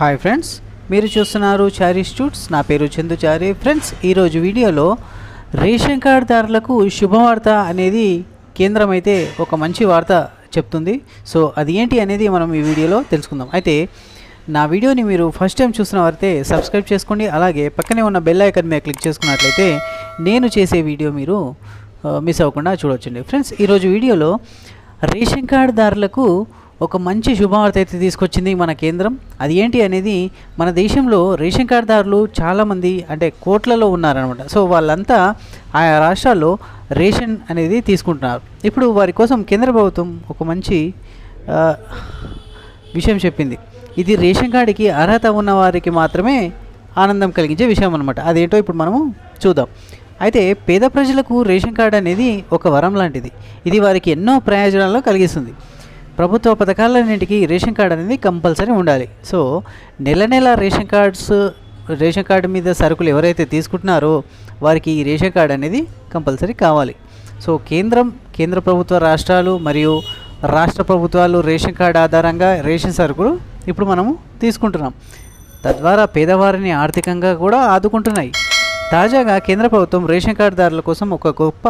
Hi friends, మీరు చూస్తున్నారు చారీ స్టూట్స్. నా పేరు చందుచారి. ఫ్రెండ్స్, ఈరోజు వీడియోలో రేషన్ కార్డుదారులకు శుభవార్త అనేది కేంద్రం అయితే ఒక మంచి వార్త చెప్తుంది. సో అది ఏంటి అనేది మనం ఈ వీడియోలో తెలుసుకుందాం. అయితే నా వీడియోని మీరు ఫస్ట్ టైం చూస్తున్న వారైతే సబ్స్క్రైబ్ చేసుకోండి. అలాగే పక్కనే ఉన్న బెల్ ఐకాన్ మీద క్లిక్ చేసుకున్నట్లయితే నేను చేసే వీడియో మీరు మిస్ అవ్వకుండా చూడవచ్చండి. ఫ్రెండ్స్, ఈరోజు వీడియోలో రేషన్ కార్డుదారులకు ఒక మంచి శుభవార్త అయితే తీసుకొచ్చింది మన కేంద్రం. అది ఏంటి అనేది, మన దేశంలో రేషన్ కార్డుదారులు చాలామంది అంటే కోట్లలో ఉన్నారనమాట. సో వాళ్ళంతా ఆయా రాష్ట్రాల్లో రేషన్ అనేది తీసుకుంటున్నారు. ఇప్పుడు వారి కోసం కేంద్ర ప్రభుత్వం ఒక మంచి విషయం చెప్పింది. ఇది రేషన్ కార్డుకి అర్హత ఉన్న వారికి మాత్రమే ఆనందం కలిగించే విషయం అనమాట. అదేంటో ఇప్పుడు మనము చూద్దాం. అయితే పేద ప్రజలకు రేషన్ కార్డు అనేది ఒక వరం లాంటిది. ఇది వారికి ఎన్నో ప్రయోజనాలను కలిగిస్తుంది. ప్రభుత్వ పథకాలన్నింటికి రేషన్ కార్డు అనేది కంపల్సరీ ఉండాలి. సో నెల నెల రేషన్ కార్డు మీద సరుకులు ఎవరైతే తీసుకుంటున్నారో వారికి ఈ రేషన్ కార్డు అనేది కంపల్సరీ కావాలి. సో కేంద్ర ప్రభుత్వ రాష్ట్రాలు మరియు రాష్ట్ర ప్రభుత్వాలు రేషన్ కార్డు ఆధారంగా రేషన్ సరుకులు ఇప్పుడు మనము తీసుకుంటున్నాం. తద్వారా పేదవారిని ఆర్థికంగా కూడా ఆదుకుంటున్నాయి. తాజాగా కేంద్ర ప్రభుత్వం రేషన్ కార్డుదారుల కోసం ఒక గొప్ప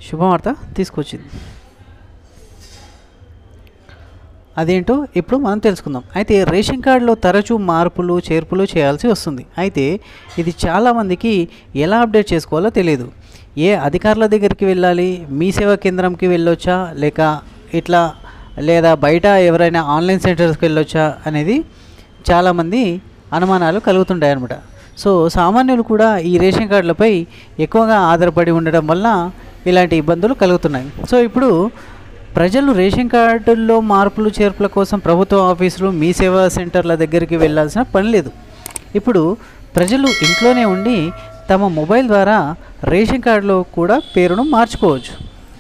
శుభవార్త తీసుకొచ్చింది. అదేంటో ఇప్పుడు మనం తెలుసుకుందాం. అయితే రేషన్ కార్డులో తరచూ మార్పులు చేర్పులు చేయాల్సి వస్తుంది. అయితే ఇది చాలామందికి ఎలా అప్డేట్ చేసుకోవాలో తెలియదు. ఏ అధికారుల దగ్గరికి వెళ్ళాలి, మీ సేవా కేంద్రంకి వెళ్ళొచ్చా లేదా బయట ఎవరైనా ఆన్లైన్ సెంటర్స్కి వెళ్ళొచ్చా అనేది చాలామంది అనుమానాలు కలుగుతుంటాయి అన్నమాట. సో సామాన్యులు కూడా ఈ రేషన్ కార్డులపై ఎక్కువగా ఆధారపడి ఉండడం వల్ల ఇలాంటి ఇబ్బందులు కలుగుతున్నాయి. సో ఇప్పుడు ప్రజలు రేషన్ కార్డుల్లో మార్పులు చేర్పుల కోసం ప్రభుత్వ ఆఫీసులు మీ సేవా సెంటర్ల దగ్గరికి వెళ్ళాల్సిన పని లేదు. ఇప్పుడు ప్రజలు ఇంట్లోనే ఉండి తమ మొబైల్ ద్వారా రేషన్ కార్డులో కూడా పేరును మార్చుకోవచ్చు.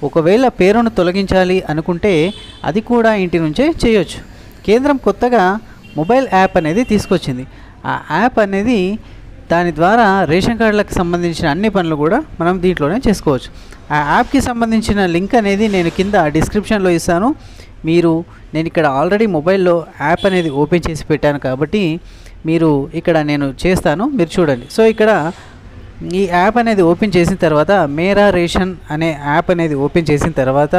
ఒకవేళ పేరును తొలగించాలి అనుకుంటే అది కూడా ఇంటి నుంచే చేయొచ్చు. కేంద్రం కొత్తగా మొబైల్ యాప్ అనేది తీసుకొచ్చింది. ఆ యాప్ అనేది దాని ద్వారా రేషన్ కార్డులకు సంబంధించిన అన్ని పనులు కూడా మనం దీంట్లోనే చేసుకోవచ్చు. ఆ యాప్కి సంబంధించిన లింక్ అనేది నేను కింద డిస్క్రిప్షన్లో ఇస్తాను. నేను ఇక్కడ ఆల్రెడీ మొబైల్లో యాప్ అనేది ఓపెన్ చేసి పెట్టాను కాబట్టి ఇక్కడ నేను చేస్తాను, మీరు చూడండి. సో ఇక్కడ ఈ యాప్ అనేది ఓపెన్ చేసిన తర్వాత మేరా రేషన్ అనే యాప్ అనేది ఓపెన్ చేసిన తర్వాత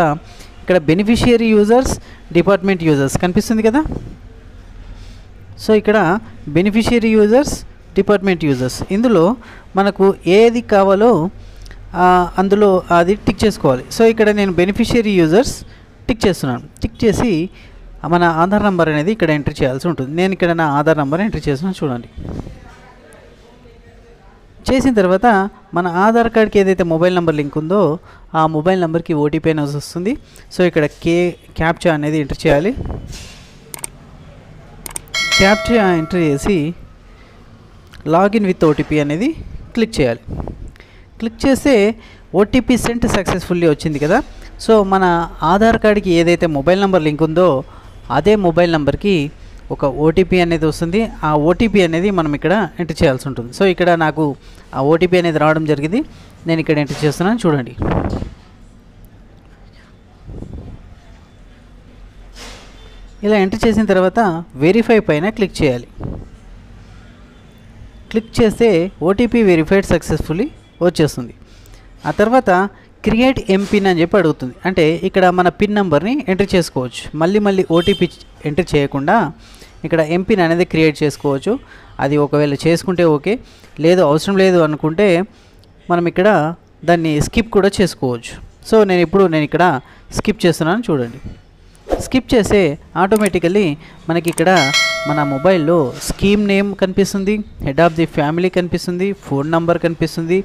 ఇక్కడ బెనిఫిషియరీ యూజర్స్, డిపార్ట్మెంట్ యూజర్స్ కనిపిస్తుంది కదా. సో ఇక్కడ బెనిఫిషియరీ యూజర్స్, డిపార్ట్మెంట్ యూజర్స్, ఇందులో మనకు ఏది కావాలో అందులో అది టిక్ చేసుకోవాలి. సో ఇక్కడ నేను బెనిఫిషియరీ యూజర్స్ టిక్ చేస్తున్నాను. టిక్ చేసి మన ఆధార్ నెంబర్ అనేది ఇక్కడ ఎంట్రీ చేయాల్సి ఉంటుంది. నేను ఇక్కడ నా ఆధార్ నెంబర్ ఎంట్రీ చేస్తున్నాను, చూడండి. చేసిన తర్వాత మన ఆధార్ కార్డ్కి ఏదైతే మొబైల్ నెంబర్ లింక్ ఉందో ఆ మొబైల్ నెంబర్కి ఓటీపీ అనేది వస్తుంది. సో ఇక్కడ క్యాప్చా అనేది ఎంట్రీ చేయాలి. క్యాప్చా ఎంట్రీ చేసి లాగిన్ విత్ ఓటీపీ అనేది క్లిక్ చేయాలి. క్లిక్ చేస్తే ఓటీపీ సెంట్ సక్సెస్ఫుల్లీ వచ్చింది కదా. సో మన ఆధార్ కార్డ్కి ఏదైతే మొబైల్ నెంబర్ లింక్ ఉందో అదే మొబైల్ నెంబర్కి ఒక ఓటీపీ అనేది వస్తుంది. ఆ ఓటీపీ అనేది మనం ఇక్కడ ఎంటర్ చేయాల్సి ఉంటుంది. సో ఇక్కడ నాకు ఆ ఓటీపీ అనేది రావడం జరిగింది. నేను ఇక్కడ ఎంటర్ చేస్తున్నాను, చూడండి. ఇలా ఎంటర్ చేసిన తర్వాత వెరిఫై పైన క్లిక్ చేయాలి. క్లిక్ చేస్తే ఓటీపీ వెరిఫైడ్ సక్సెస్ఫుల్లీ వచ్చేస్తుంది. ఆ తర్వాత క్రియేట్ ఎంపిన్ అని చెప్పి అడుగుతుంది. అంటే ఇక్కడ మన పిన్ నెంబర్ని ఎంటర్ చేసుకోవచ్చు. మళ్ళీ ఓటీపీ ఎంటర్ చేయకుండా ఇక్కడ ఎంపిన్ అనేది క్రియేట్ చేసుకోవచ్చు. అది ఒకవేళ చేసుకుంటే ఓకే, లేదు అవసరం లేదు అనుకుంటే మనం ఇక్కడ దాన్ని స్కిప్ కూడా చేసుకోవచ్చు. సో నేను ఇక్కడ స్కిప్ చేస్తున్నాను, చూడండి. స్కిప్ చేస్తే ఆటోమేటికల్లీ మనకి ఇక్కడ మన మొబైల్లో స్కీమ్ నేమ్ కనిపిస్తుంది, హెడ్ ఆఫ్ ది ఫ్యామిలీ కనిపిస్తుంది, ఫోన్ నంబర్ కనిపిస్తుంది,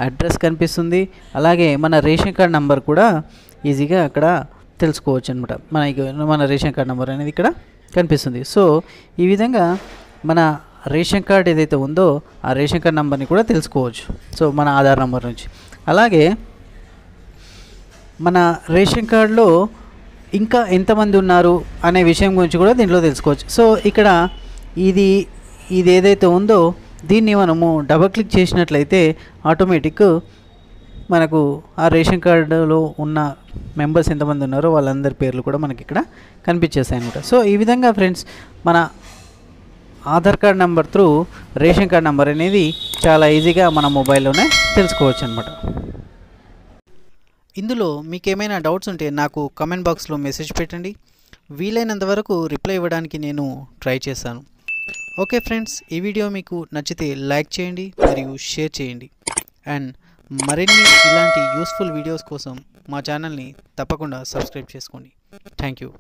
అడ్రస్ కనిపిస్తుంది. అలాగే మన రేషన్ కార్డ్ నెంబర్ కూడా ఈజీగా అక్కడ తెలుసుకోవచ్చు అనమాట. మన రేషన్ కార్డ్ నెంబర్ అనేది ఇక్కడ కనిపిస్తుంది. సో ఈ విధంగా మన రేషన్ కార్డ్ ఏదైతే ఉందో ఆ రేషన్ కార్డ్ నెంబర్ని కూడా తెలుసుకోవచ్చు. సో మన ఆధార్ నెంబర్ నుంచి. అలాగే మన రేషన్ కార్డులో ఇంకా ఎంతమంది ఉన్నారు అనే విషయం గురించి కూడా దీంట్లో తెలుసుకోవచ్చు. సో ఇక్కడ ఇది ఏదైతే ఉందో దీన్ని మనము డబల్ క్లిక్ చేసినట్లయితే ఆటోమేటిక్ మనకు ఆ రేషన్ కార్డులో ఉన్న మెంబర్స్ ఎంతమంది ఉన్నారో వాళ్ళందరి పేర్లు కూడా మనకి ఇక్కడ కనిపించేస్తాయి అన్నమాట. సో ఈ విధంగా ఫ్రెండ్స్ మన Aadhaar card number through ration card number అనేది చాలా ఈజీగా మన మొబైల్లోనే తెలుసుకోవచ్చు అనమాట. ఇందులో మీకు ఏమైనా డౌట్స్ ఉంటే నాకు కమెంట్ బాక్స్లో మెసేజ్ పెట్టండి. వీలైనంత వరకు రిప్లై ఇవ్వడానికి నేను ట్రై చేశాను. ఓకే ఫ్రెండ్స్, ఈ వీడియో మీకు నచ్చితే లైక్ చేయండి మరియు షేర్ చేయండి. అండ్ మరిన్ని ఇలాంటి యూస్ఫుల్ వీడియోస్ కోసం మా ఛానల్ని తప్పకుండా సబ్స్క్రైబ్ చేసుకోండి. Thank you.